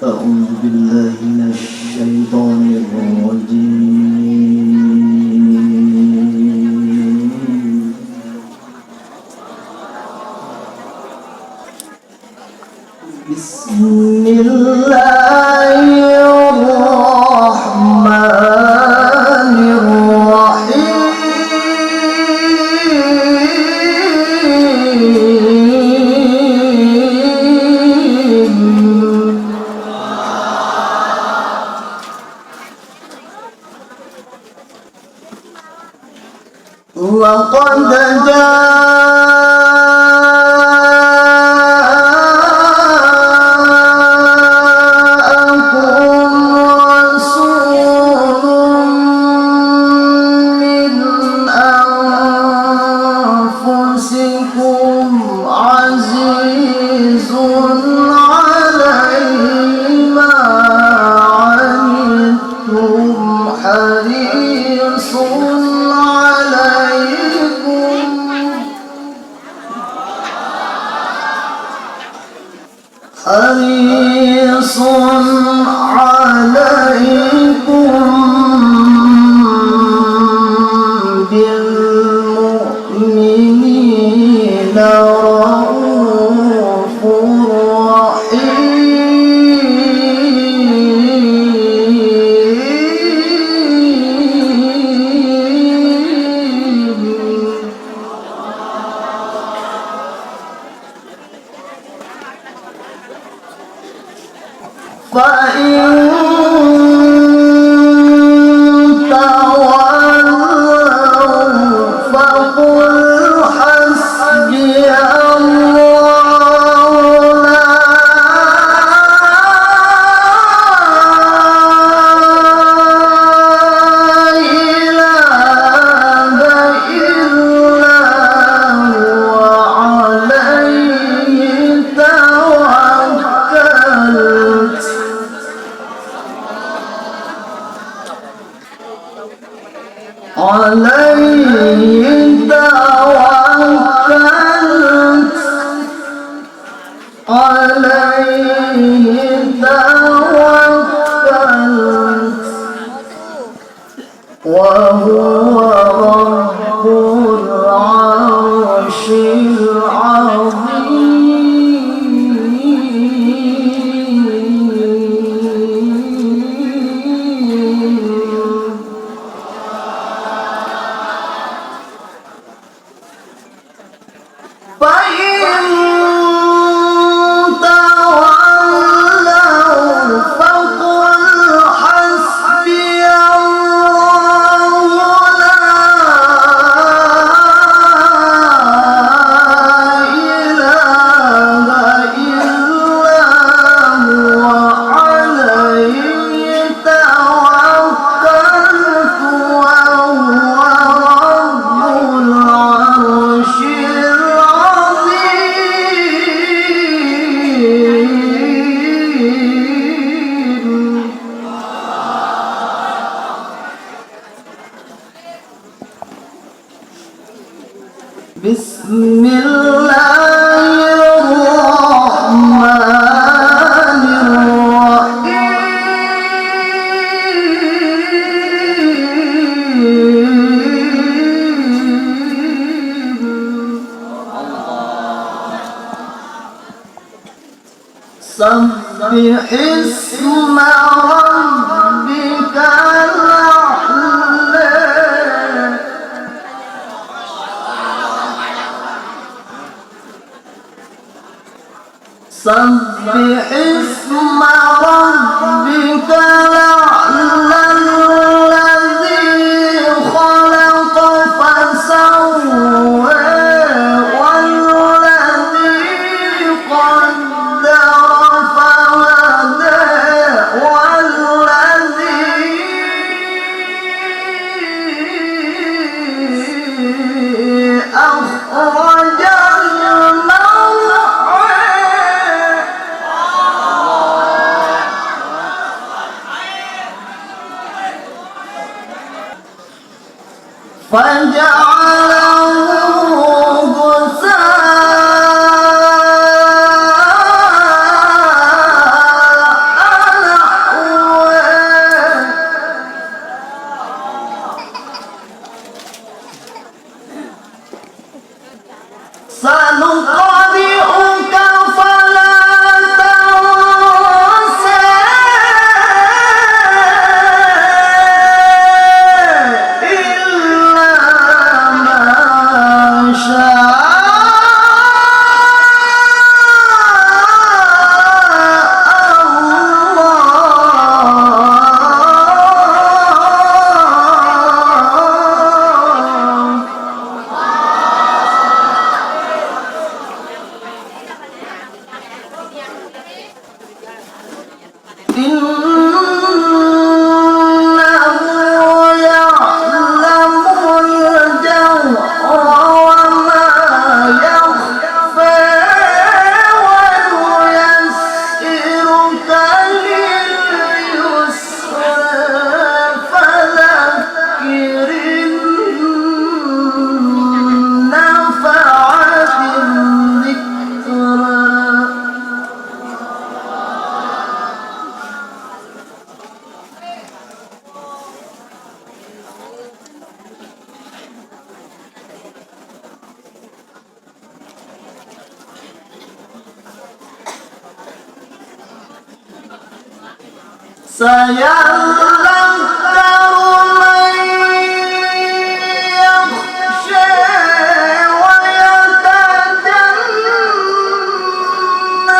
أعوذ بالله من الشيطان الرجيم. بسم الله الرحمن الرحيم. وقد جاءكم رسول من أنفسكم عزيز عليه ما عنتم حريص عليكم بالمؤمنين رؤوف فإن تولوا فقل حسبي الله لا إله إلا هو عليه توكلت وهو رب العرش العظيم. فإن تولوا فقل حسبي الله لا إله إلا هو عليه توكلت وهو رب العرش بسم الله الرحمن الرحيم. سبح اسم ربك الأعلى. سبح اسم ربك الأعلى الذي خلق فسوى والذي قدر فهدى والذي أخرج فجعله غثاء سيذكر من يخشى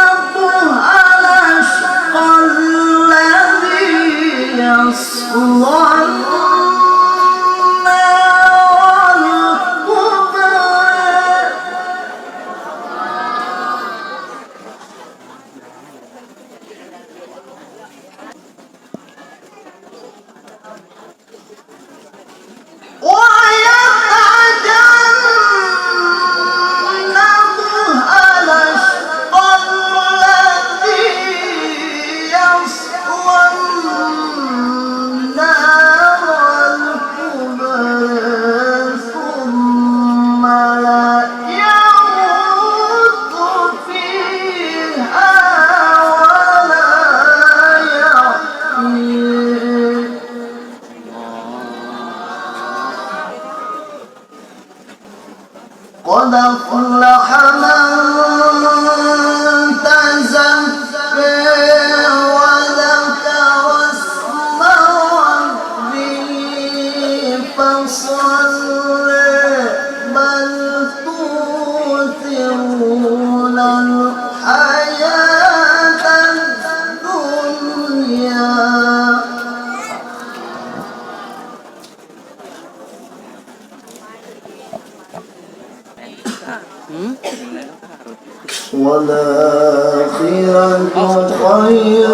ويتجنبها الأشقى الذي يصلى النار الكبرى ويتجنبها الأشقى الذي يصلى النار الكبرى ثم لا يموت فيها ولا يحيى قد أفلح من تزكى وذكر اسم ربه فصلى بل تؤثرون الحياة الدنيا والآخرة خير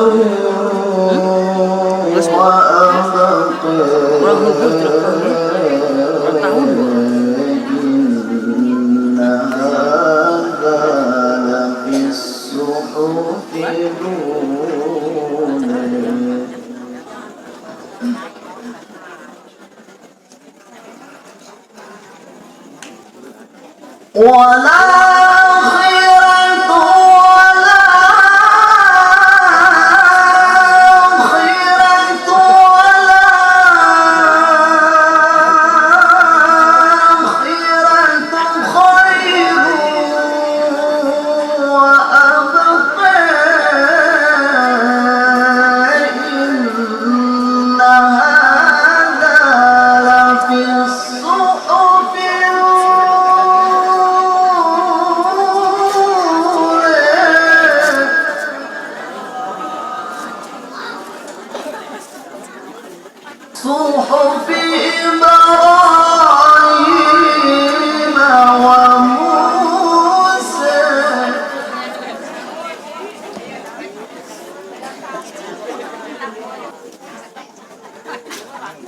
وأبقى إن هذا لفي الصحف الأولى صحف إبراهيم وموسى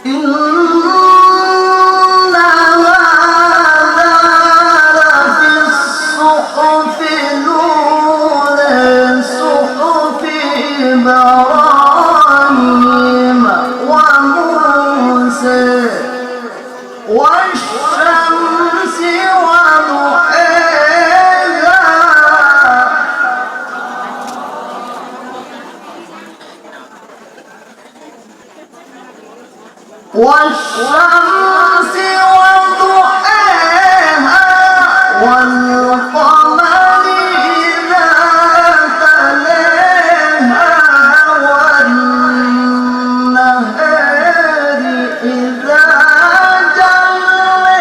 إن هذا لفي الصحف الأولى صحف إبراهيم وموسى والشمس وضحاها والشمس وضحاها والقمر إذا تلاها والنهار إذا جلاها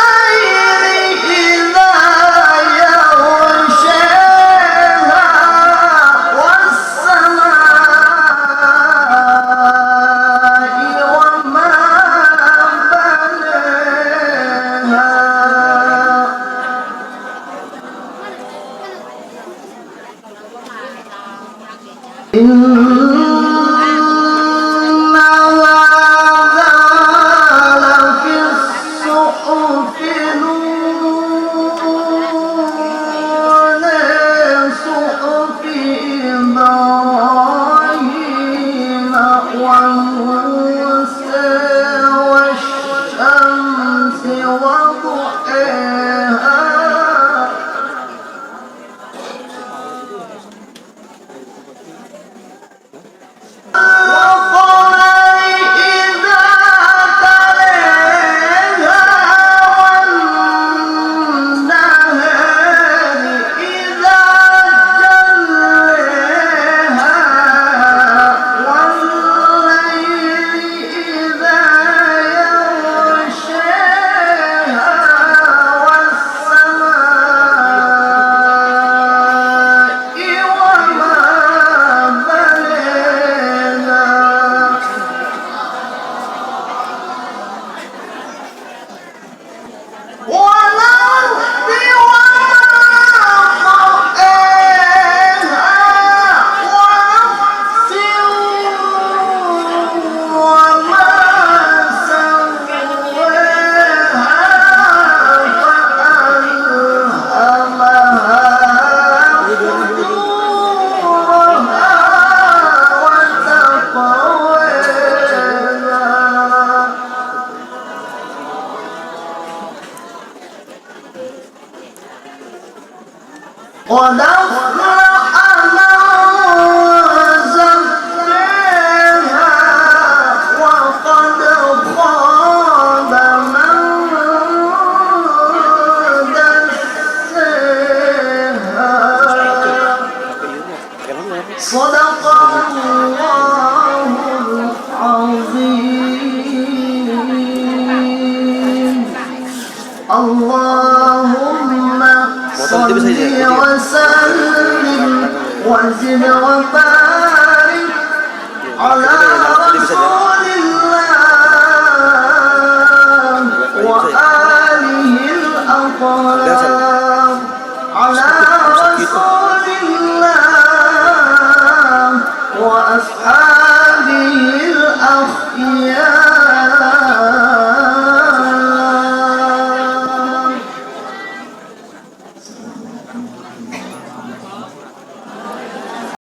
والليل إذا يغشاها والسماء وما بناها إن هذا لفي الصحف الأولى صحف إبراهيم وموسى والشمس وضحاها والقمر إذا تلاها وسلم وزد وبارك على رسول الله وآله الأطهار